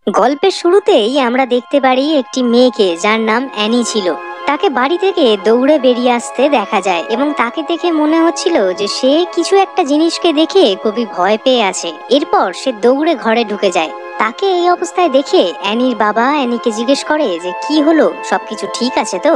গল্পের শুরুতেই আমরা দেখতে পারি একটি মেয়েকে যার নাম অ্যানি ছিল। তাকে বাড়ি থেকে দৌড়ে বেরিয়ে আসতে দেখা যায় এবং তাকে দেখে মনে হচ্ছিল যে সে কিছু একটা জিনিসকে দেখে খুবই ভয় পেয়ে আছে। এরপর সে দৌড়ে ঘরে ঢুকে যায়। তাকে এই অবস্থায় দেখে অ্যানির বাবা অ্যানিকে জিজ্ঞেস করে যে কি হলো, সবকিছু ঠিক আছে তো?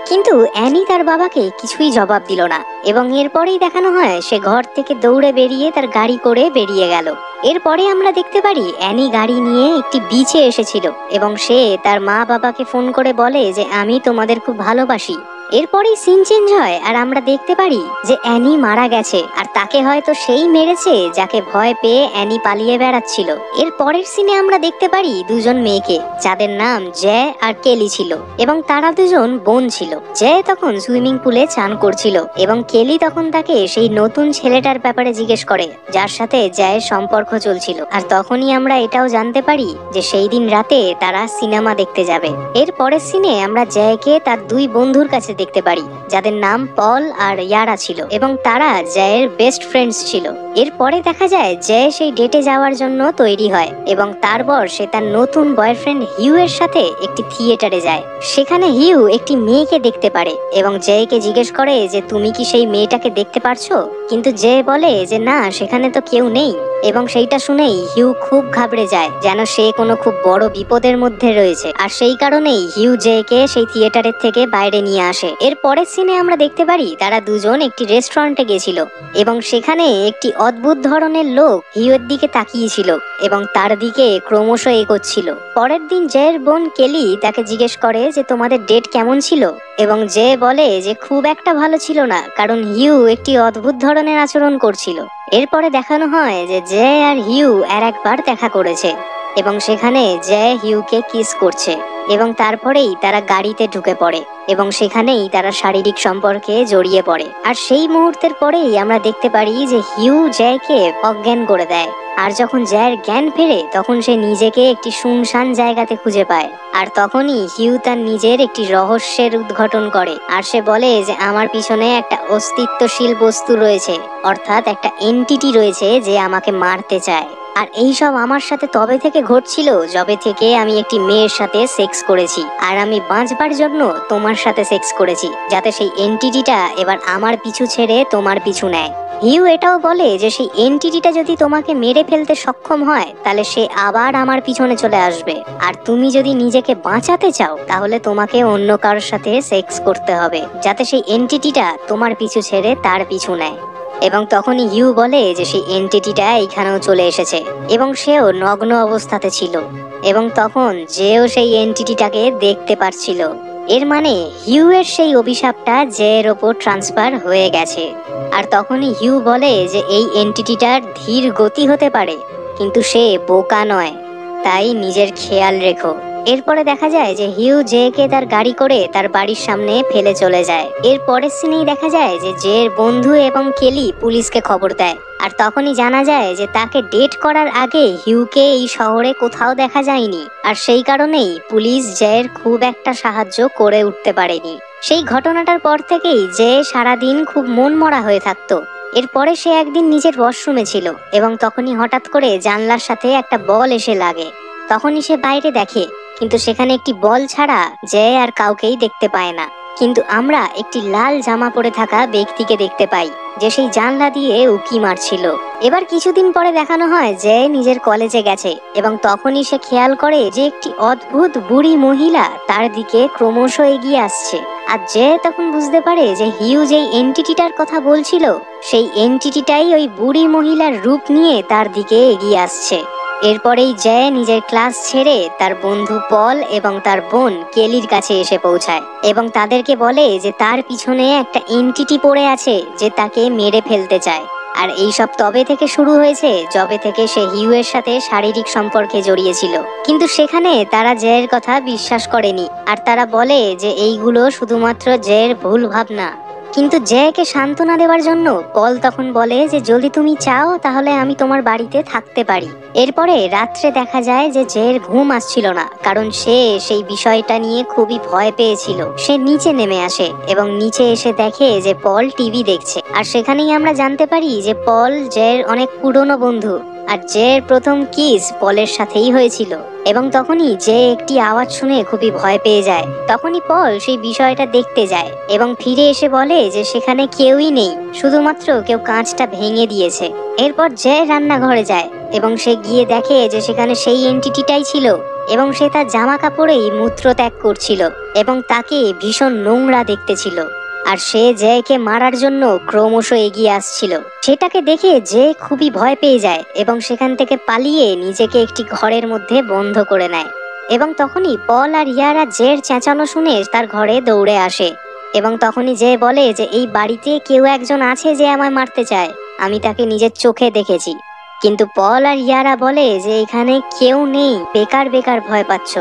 কিন্তু অ্যানি তার বাবাকে কিছুই জবাব দিল না এবং এরপরেই দেখানো হয় সে ঘর থেকে দৌড়ে বেরিয়ে তার গাড়ি করে বেরিয়ে গেল। এরপরে আমরা দেখতে পারি অ্যানি গাড়ি নিয়ে একটি বিচে এসেছিল এবং সে তার মা বাবাকে ফোন করে বলে যে আমি তোমাদের খুব ভালোবাসি। এরপরেই সিন চেঞ্জ হয় আর আমরা দেখতে পারি যে অ্যানি মারা গেছে আর তাকে হয়তো সেই মেরেছে যাকে ভয় পেয়ে অ্যানি পালিয়ে বেড়াচ্ছিল। এর পরের সিনে আমরা দেখতে পারি দুজন মেয়েকে যাদের নাম জ্যা আর কেলি ছিল এবং তারা দুজন বোন ছিল। জ্যা তখন সুইমিং পুলে চান করছিল এবং কেলি তখন তাকে সেই নতুন ছেলেটার ব্যাপারে জিজ্ঞেস করে যার সাথে জ্যায়ের সম্পর্ক চলছিল। আর তখনই আমরা এটাও জানতে পারি যে সেই দিন রাতে তারা সিনেমা দেখতে যাবে। এর পরের সিনে আমরা জ্যাকে তার দুই বন্ধুর কাছে দেখতে পারি যাদের নাম পল আর ইয়ারা ছিল এবং তারা জ্যায়ের বেস্ট ফ্রেন্ডস ছিল। এরপরে দেখা যায় জ্যায় সেই ডেটে যাওয়ার জন্য তৈরি হয় এবং তারপর সে তার নতুন বয়ফ্রেন্ড হিউ এর সাথে একটি থিয়েটারে যায়। সেখানে হিউ একটি মেয়েকে দেখতে পারে এবং জ্যায়কে জিজ্ঞেস করে যে তুমি কি সেই মেয়েটাকে দেখতে পারছো? কিন্তু জ্যায় বলে যে না, সেখানে তো কেউ নেই। এবং সেইটা শুনেই হিউ খুব ঘাবড়ে যায়, যেন সে কোনো খুব বড় বিপদের মধ্যে রয়েছে। আর সেই কারণেই হিউ জ্যায়কে সেই থিয়েটারের থেকে বাইরে নিয়ে আসে। এর পরের সিনে আমরা দেখতে পারি তারা দুজন একটি রেস্টুরেন্টে গেছিল এবং সেখানে একটি অদ্ভুত ধরনের লোক হিউয়ের দিকে তাকিয়েছিল এবং তার দিকে ক্রমশ এগোচ্ছিল। পরের দিন জ্যায়ের বোন কেলি তাকে জিজ্ঞেস করে যে তোমাদের ডেট কেমন ছিল এবং জ্যায় বলে যে খুব একটা ভালো ছিল না, কারণ হিউ একটি অদ্ভুত ধরনের আচরণ করছিল। এরপরে দেখানো হয় যে জ্যায় আর হিউ আর একবার দেখা করেছে এবং সেখানে জ্যায় হিউকে কিস করছে এবং তারপরেই তারা গাড়িতে ঢুকে পড়ে এবং সেখানেই তারা শারীরিক সম্পর্কে জড়িয়ে পড়ে। আর সেই মুহূর্তের পরেই আমরা দেখতে পারি যে হিউ জ্যায়কে অজ্ঞান করে দেয়। আর যখন জ্যায়ের জ্ঞান ফেরে তখন সে নিজেকে একটি শুনশান জায়গাতে খুঁজে পায়। আর তখনই হিউ তার নিজের একটি রহস্যের উদ্ঘাটন করে আর সে বলে যে আমার পিছনে একটা অস্তিত্বশীল বস্তু রয়েছে, অর্থাৎ একটা এন্টিটি রয়েছে যে আমাকে মারতে চায়। আর এইসব আমার সাথে তবে থেকে ঘটছিল যবে থেকে আমি একটি মেয়ের সাথে সেক্স করেছি, আর আমি বাঁচবার জন্য তোমার সাথে সেক্স করেছি যাতে সেই এন্টিটিটা এবার আমার পিছু ছেড়ে তোমার পিছু নেয়। হিউ এটাও বলে যে সেই এন্টিটিটা যদি তোমাকে মেরে ফেলতে সক্ষম হয় তাহলে সে আবার আমার পিছনে চলে আসবে, আর তুমি যদি নিজেকে বাঁচাতে চাও তাহলে তোমাকে অন্য কারোর সাথে সেক্স করতে হবে যাতে সেই এন্টিটিটা তোমার পিছু ছেড়ে তার পিছু নেয়। এবং তখনই হিউ বলে যে সেই এন্টিটিটা এইখানেও চলে এসেছে এবং সেও নগ্ন অবস্থাতে ছিল এবং তখন যেও সেই এন্টিটিটাকে দেখতে পারছিল। এর মানে হিউ এর সেই অভিশাপটা জের ওপর ট্রান্সফার হয়ে গেছে। আর তখনই হিউ বলে যে এই এন্টিটিটার ধীর গতি হতে পারে কিন্তু সে বোকা নয়, তাই নিজের খেয়াল রেখো। এরপরে দেখা যায় যে হিউ জেকে তার গাড়ি করে তার বাড়ির সামনে ফেলে চলে যায়। এর পরের সিনেই দেখা যায় যে জের বন্ধু এবং কেলি পুলিশকে খবর দেয় আর তখনই জানা যায় যে তাকে ডেট করার আগে হিউকে এই শহরে কোথাও দেখা যায়নি, আর সেই কারণেই পুলিশ জের খুব একটা সাহায্য করে উঠতে পারেনি। সেই ঘটনাটার পর থেকেই জে সারাদিন খুব মন মরা হয়ে থাকতো। এরপরে সে একদিন নিজের ওয়াশরুমে ছিল এবং তখনই হঠাৎ করে জানলার সাথে একটা বল এসে লাগে। তখনই সে বাইরে দেখে কিন্তু সেখানে একটি বল ছাড়া জে আর কাউকেই দেখতে পায় না। কিন্তু আমরা একটি লাল জামা পরে থাকা ব্যক্তিকে দেখতে পাই যে সেই জানলা দিয়ে উকি মারছিল। এবার কিছুদিন পরে দেখানো হয় যে নিজের কলেজে গেছে এবং তখনই সে খেয়াল করে যে একটি অদ্ভুত বুড়ি মহিলা তার দিকে ক্রমশ এগিয়ে আসছে। আর জে তখন বুঝতে পারে যে হিউ যেই এন্টিটিটার কথা বলছিল সেই এন্টিটিটাই ওই বুড়ি মহিলার রূপ নিয়ে তার দিকে এগিয়ে আসছে। এরপরেই জে নিজের ক্লাস ছেড়ে তার বন্ধু পল এবং তার বোন কেলির কাছে এসে পৌঁছায় এবং তাদেরকে বলে যে তার পিছনে একটা এন্টিটি পড়ে আছে যে তাকে মেরে ফেলতে চায়। আর এইসব তবে থেকে শুরু হয়েছে যবে থেকে সে হিউ এর সাথে শারীরিক সম্পর্কে জড়িয়েছিল। কিন্তু সেখানে তারা জের কথা বিশ্বাস করেনি আর তারা বলে যে এইগুলো শুধুমাত্র জের ভুল ভাবনা। কিন্তু জেকে সান্ত্বনা দেওয়ার জন্য পল তখন বলে যে যদি তুমি চাও তাহলে আমি তোমার বাড়িতে থাকতে পারি। এরপরে রাত্রে দেখা যায় যে জের ঘুম আসছিল না, কারণ সে সেই বিষয়টা নিয়ে খুবই ভয় পেয়েছিল। সে নিচে নেমে আসে এবং নিচে এসে দেখে যে পল টিভি দেখছে। আর সেখানেই আমরা জানতে পারি যে পল জের অনেক পুরনো বন্ধু আর জের প্রথম কিস পলের সাথেই হয়েছিল। এবং তখনই যে একটি আওয়াজ শুনে খুবই ভয় পেয়ে যায়। তখনই পল সেই বিষয়টা দেখতে যায় এবং ফিরে এসে বলে যে সেখানে কেউই নেই, শুধুমাত্র কেউ কাঁচটা ভেঙে দিয়েছে। এরপর জে রান্নাঘরে যায় এবং সে গিয়ে দেখে যে সেখানে সেই এন্টিটিটাই ছিল এবং সে তার জামা কাপড়েই মূত্র ত্যাগ করছিল এবং তাকে ভীষণ নোংরা দেখতে ছিল। আর সে জেকে মারার জন্য ক্রমশ এগিয়ে আসছিল। সেটাকে দেখে জে খুবই ভয় পেয়ে যায় এবং সেখান থেকে পালিয়ে নিজেকে একটি ঘরের মধ্যে বন্ধ করে নেয়। এবং তখনই পল আর ইয়ারা জের চেঁচানো শুনে তার ঘরে দৌড়ে আসে এবং তখনই জে বলে যে এই বাড়িতে কেউ একজন আছে যে আমায় মারতে চায়, আমি তাকে নিজের চোখে দেখেছি। কিন্তু পল আর ইয়ারা বলে যে এখানে কেউ নেই, বেকার বেকার ভয় পাচ্ছ।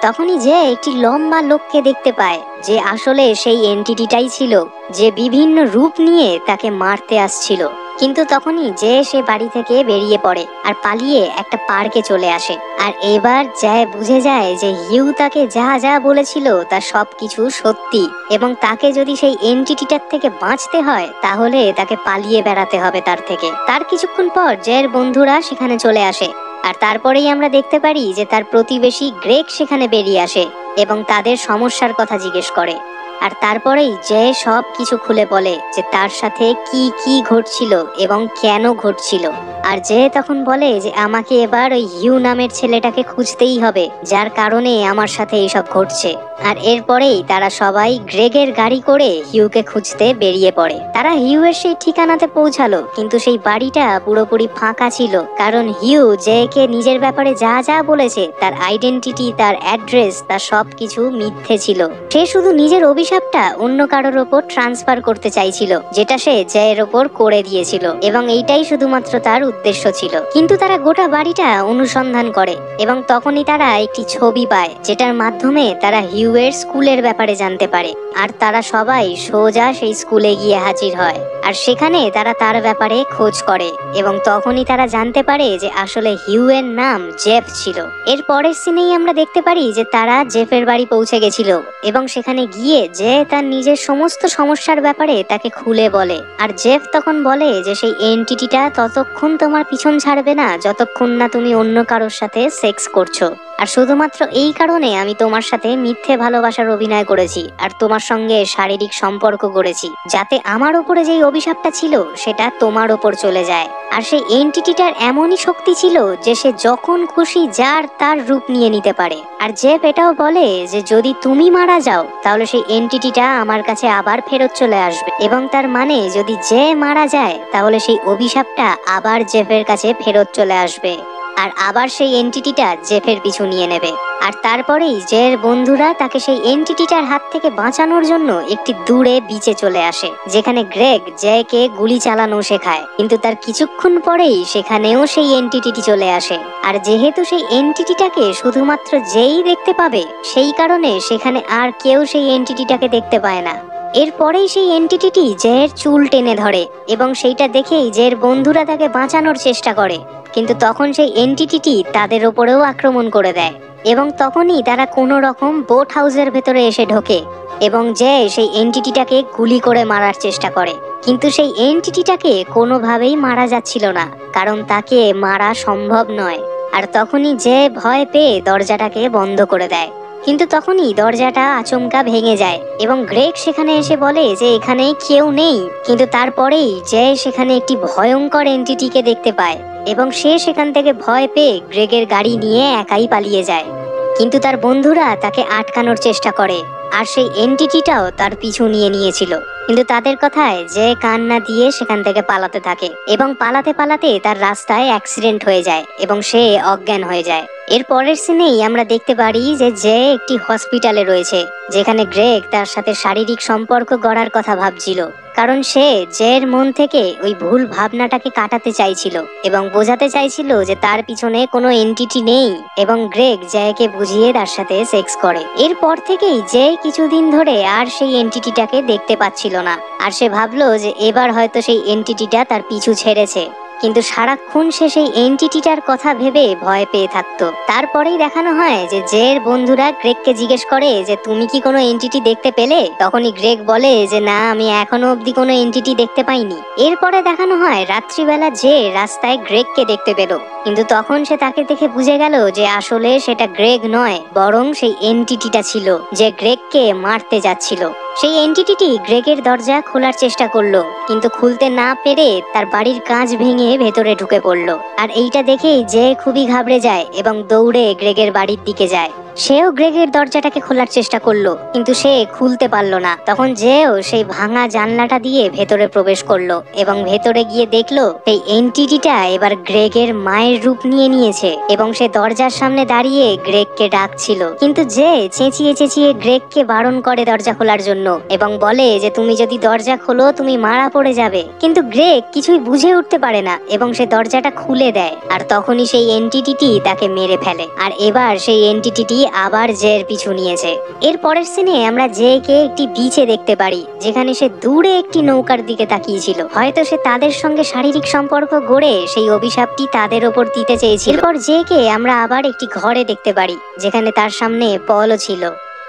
তখনই যে একটি লম্বা লোককে দেখতে পায় যে আসলে সেই এন্টিটিটাই ছিল যে বিভিন্ন রূপ নিয়ে তাকে মারতে আসছিল। কিন্তু তখনই যে সে বাড়ি থেকে বেরিয়ে পড়ে আর পালিয়ে একটা পার্কে চলে আসে। আর এবার জয় বুঝে যায় যে হিউ তাকে যা যা বলেছিল তা সবকিছু সত্যি এবং তাকে যদি সেই এন্টিটিটার থেকে বাঁচতে হয় তাহলে তাকে পালিয়ে বেড়াতে হবে তার থেকে। তার কিছুক্ষণ পর জয়ের বন্ধুরা সেখানে চলে আসে আর তারপরেই আমরা দেখতে পারি যে তার প্রতিবেশী গ্রেগ সেখানে বেরিয়ে আসে এবং তাদের সমস্যার কথা জিজ্ঞেস করে। আর তারপরেই যে সব কিছু খুলে বলে যে তার সাথে কি কি ঘটছিল এবং কেন ঘটছিল। আর যে তখন বলে যে আমাকে এবার ওই হিউ নামের ছেলেটাকে খুঁজতেই হবে যার কারণে আমার সাথে এইসব ঘটছে। আর এরপরেই তারা সবাই গ্রেগের গাড়ি করে হিউকে খুঁজতে বেরিয়ে পড়ে। তারা হিউ এর সেই ঠিকানাতে পৌঁছালো, কিন্তু সেই বাড়িটা পুরোপুরি ফাঁকা ছিল, কারণ হিউ জেকে নিজের ব্যাপারে যা যা বলেছে তার আইডেন্টিটি, তার অ্যাড্রেস, তার সবকিছু মিথ্যে ছিল। সে শুধু নিজের অভিশাপটা অন্য কারোর ওপর ট্রান্সফার করতে চাইছিল, যেটা সে জয়ের ওপর করে দিয়েছিল এবং এইটাই শুধুমাত্র তার উদ্দেশ্য ছিল। কিন্তু তারা গোটা বাড়িটা অনুসন্ধান করে এবং তখনই তারা একটি ছবি পায় যেটার মাধ্যমে তারা হিউ এর স্কুলের ব্যাপারে জানতে পারে। আর তারা সবাই সোজা সেই স্কুলে গিয়ে হাজির হয় আর সেখানে তারা তার ব্যাপারে খোঁজ করে এবং তখনই তারা জানতে পারে যে আসলে হিউ এর নাম জেফ ছিল। এর পরের সিনেই আমরা দেখতে পারি যে তারা জেফের বাড়ি পৌঁছে গেছিল এবং সেখানে গিয়ে যে তার নিজের সমস্ত সমস্যার ব্যাপারে তাকে খুলে বলে। আর জেফ তখন বলে যে সেই এন্টিটিটা ততক্ষণ তোমার পিছন ছাড়বে না যতক্ষণ না তুমি অন্য কারোর সাথে সেক্স করছো। আর শুধুমাত্র এই কারণে আমি তোমার সাথে মিথ্যে ভালোবাসার অভিনয় করেছি আর তোমার সঙ্গে শারীরিক সম্পর্ক করেছি, যাতে আমার উপরে যেই অভিশাপটা ছিল সেটা তোমার ওপর চলে যায়। আর সেই এন্টিটিটার এমনই শক্তি ছিল যে সে যখন খুশি যার তার রূপ নিয়ে নিতে পারে। আর জেফ এটাও বলে যে যদি তুমি মারা যাও তাহলে সেই এন্টিটিটা আমার কাছে আবার ফেরত চলে আসবে এবং তার মানে যদি জে মারা যায় তাহলে সেই অভিশাপটা আবার জেফের কাছে ফেরত চলে আসবে আর আবার সেই এন্টিটিটা জেফের পিছু নিয়ে নেবে। আর তারপরেই জের বন্ধুরা তাকে সেই এন্টিটিটার হাত থেকে বাঁচানোর জন্য একটি দূরে বিচে চলে আসে, যেখানে গ্রেগ জেকে গুলি চালানো শেখায়। কিন্তু তার কিছুক্ষণ পরেই সেখানেও সেই এন্টিটিটি চলে আসে। আর যেহেতু সেই এন্টিটিটাকে শুধুমাত্র জেই দেখতে পাবে, সেই কারণে সেখানে আর কেউ সেই এন্টিটিটাকে দেখতে পায় না। এরপরেই সেই এন্টিটিটি জের চুল টেনে ধরে এবং সেইটা দেখেই জের বন্ধুরা তাকে বাঁচানোর চেষ্টা করে, কিন্তু তখন সেই এন্টিটিটি তাদের ওপরেও আক্রমণ করে দেয় এবং তখনই তারা কোনো রকম বোট হাউসের ভেতরে এসে ঢোকে এবং যে সেই এন্টিটিটাকে গুলি করে মারার চেষ্টা করে। কিন্তু সেই এন্টিটিটাকে কোনোভাবেই মারা যাচ্ছিল না, কারণ তাকে মারা সম্ভব নয়। আর তখনই যে ভয় পেয়ে দরজাটাকে বন্ধ করে দেয়, কিন্তু তখনই দরজাটা আচমকা ভেঙে যায় এবং গ্রেগ সেখানে এসে বলে যে এখানে কেউ নেই। কিন্তু তারপরেই যে সেখানে একটি ভয়ঙ্কর এন্টিটিকে দেখতে পায় এবং সে সেখান থেকে ভয় পেয়ে গ্রেগের গাড়ি নিয়ে একাই পালিয়ে যায়। কিন্তু তার বন্ধুরা তাকে আটকানোর চেষ্টা করে আর সেই এন্টিটিটাও তার পিছু নিয়েছিল। কিন্তু তাদের কথায় যে কান না দিয়ে সেখান থেকে পালাতে থাকে এবং পালাতে পালাতে তার রাস্তায় অ্যাক্সিডেন্ট হয়ে যায় এবং সে অজ্ঞান হয়ে যায়। এর পরের সিনেই আমরা দেখতে পারি যে একটি হসপিটালে রয়েছে, যেখানে গ্রেগ তার সাথে শারীরিক সম্পর্ক গড়ার কথা ভাবছিল, কারণ সে জের মন থেকে ওই ভুল ভাবনাটাকে কাটাতে চাইছিল এবং বোঝাতে চাইছিল যে তার পিছনে কোনো এন্টিটি নেই এবং গ্রেগ জেকে বুঝিয়ে তার সাথে সেক্স করে। এরপর থেকেই জে কিছুদিন ধরে আর সেই এন্টিটিটাকে দেখতে পাচ্ছিল না আর সে ভাবলো যে এবার হয়তো সেই এন্টিটিটা তার পিছু ছেড়েছে। কিন্তু সারাক্ষণ সে সেই এন্টিটিটার কথা ভেবে ভয় পেয়ে থাকতো। তারপরেই দেখানো হয় যে জের বন্ধুরা গ্রেগকে জিজ্ঞেস করে যে তুমি কি কোনো এন্টিটি দেখতে পেলে? তখনই গ্রেগ বলে যে না, আমি এখনো অব্দি কোনো এন্টিটি দেখতে পাইনি। এরপরে দেখানো হয় রাত্রিবেলা যে রাস্তায় গ্রেগকে দেখতে পেল, কিন্তু তখন সে তাকে দেখে বুঝে গেল যে আসলে সেটা গ্রেগ নয়, বরং সেই এন্টিটিটা ছিল যে গ্রেগকে মারতে যাচ্ছিল। সেই এন্টিটিটি গ্রেগের দরজা খোলার চেষ্টা করলো, কিন্তু খুলতে না পেরে তার বাড়ির কাঁচ ভেঙে ভেতরে ঢুকে পড়লো। আর এইটা দেখেই যে খুবই ঘাবড়ে যায় এবং দৌড়ে গ্রেগের বাড়ির দিকে যায়। সেও গ্রেগের দরজাটাকে খোলার চেষ্টা করলো, কিন্তু সে খুলতে পারলো না। তখন যেও সেই ভাঙা জানলাটা দিয়ে ভেতরে প্রবেশ করলো এবং ভেতরে গিয়ে দেখলো সেই এন্টিটিটা এবার গ্রেগের মায়ের রূপ নিয়ে নিয়েছে এবং সে দরজার সামনে দাঁড়িয়ে গ্রেগকে ডাকছিল। কিন্তু যে চেঁচিয়ে চেঁচিয়ে গ্রেগকে বারণ করে দরজা খোলার জন্য এবং বলে যে তুমি যদি দরজা খোলো তুমি মারা পড়ে যাবে। কিন্তু গ্রেগ কিছুই বুঝে উঠতে পারে না এবং সে দরজাটা খুলে দেয়। আর তখনই সেই এন্টিটিটি তাকে মেরে ফেলে। আর এবার সেই এন্টিটিটি আবার জের পিছু নিয়েছে। এর পরের সিনে আমরা জেকে একটি বিচে দেখতে পারি, যেখানে সে দূরে একটি নৌকার দিকে তাকিয়েছিল। হয়তো সে তাদের সঙ্গে শারীরিক সম্পর্ক গড়ে সেই অভিশাপটি তাদের ওপর দিতে চেয়েছিল। এরপর জেকে আমরা আবার একটি ঘরে দেখতে পারি, যেখানে তার সামনে পলও ছিল।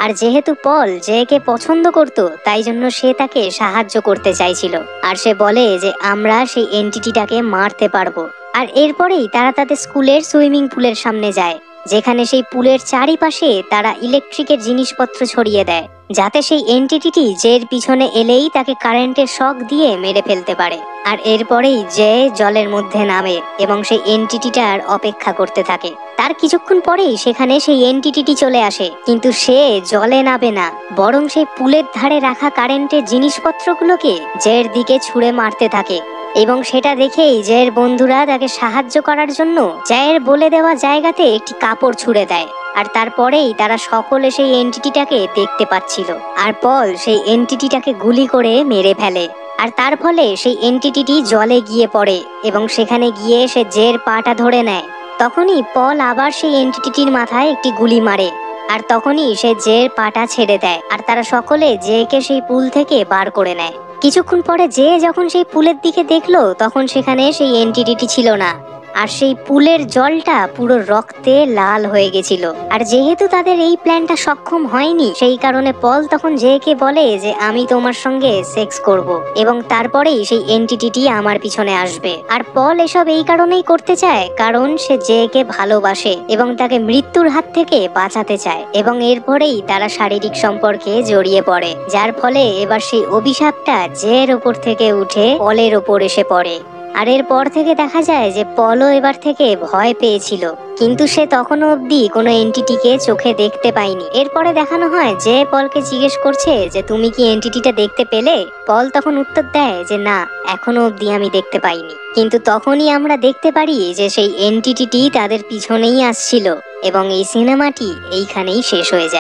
আর যেহেতু পল জেকে পছন্দ করত, তাই জন্য সে তাকে সাহায্য করতে চাইছিল। আর সে বলে যে আমরা সেই এন্টিটিটাকে মারতে পারবো। আর এরপরেই তারা তাদের স্কুলের সুইমিং পুলের সামনে যায়, যেখানে সেই পুলের চারিপাশে তারা ইলেকট্রিকের জিনিসপত্র ছড়িয়ে দেয়, যাতে সেই এন্টিটিটি জের পিছনে এলেই তাকে কারেন্টের শক দিয়ে মেরে ফেলতে পারে। আর এরপরেই জে জলের মধ্যে নামে এবং সেই এন্টিটিটার অপেক্ষা করতে থাকে। তার কিছুক্ষণ পরেই সেখানে সেই এন্টিটিটি চলে আসে, কিন্তু সে জলে নামে না, বরং সেই পুলের ধারে রাখা কারেন্টের জিনিসপত্রগুলোকে জের দিকে ছুঁড়ে মারতে থাকে। এবং সেটা দেখেই জয়ের বন্ধুরা তাকে সাহায্য করার জন্য জয়ের বলে দেওয়া জায়গাতে একটি কাপড় ছুঁড়ে দেয়। আর তারপরেই তারা সকলে সেই এন্টিটিটাকে দেখতে পাচ্ছিল। আর পল সেই এন্টিটিটাকে গুলি করে মেরে ফেলে। আর তার ফলে সেই এন্টিটিটি জলে গিয়ে পড়ে এবং সেখানে গিয়ে সে জের পাটা ধরে নেয়। তখনই পল আবার সেই এন্টিটিটির মাথায় একটি গুলি মারে। আর তখনই সে জের পাটা ছেড়ে দেয়। আর তারা সকলে জেকে সেই পুল থেকে বার করে নেয়। কিছুক্ষণ পরে যে যখন সেই পুলের দিকে দেখলো, তখন সেখানে সেই এন্টিটিটি ছিল না। আর সেই পুলের জলটা পুরো রক্তে লাল হয়ে গেছিল। আর যেহেতু তাদের এই প্ল্যানটা সক্ষম হয়নি, সেই কারণে পল তখন জেকে বলে যে আমি তোমার সঙ্গে সেক্স করব এবং তারপরেই সেই এন্টিটিটি আমার পিছনে আসবে। আর পল এসব এই কারণেই করতে চায় কারণ সে জেকে ভালোবাসে এবং তাকে মৃত্যুর হাত থেকে বাঁচাতে চায়। এবং এরপরেই তারা শারীরিক সম্পর্কে জড়িয়ে পড়ে, যার ফলে এবার সেই অভিশাপটা জের ওপর থেকে উঠে পলের ওপর এসে পড়ে। আর এরপর থেকে দেখা যায় যে পলও এবার থেকে ভয় পেয়েছিল, কিন্তু সে তখনও অব্দি কোনো এন্টিটিকে চোখে দেখতে পায়নি। এরপরে দেখানো হয় যে পলকে জিজ্ঞেস করছে যে তুমি কি এন্টিটিটা দেখতে পেলে? পল তখন উত্তর দেয় যে না, এখনো অব্দি আমি দেখতে পাইনি। কিন্তু তখনই আমরা দেখতে পারি যে সেই এন্টিটিটি তাদের পিছনেই আসছিল এবং এই সিনেমাটি এইখানেই শেষ হয়ে যায়।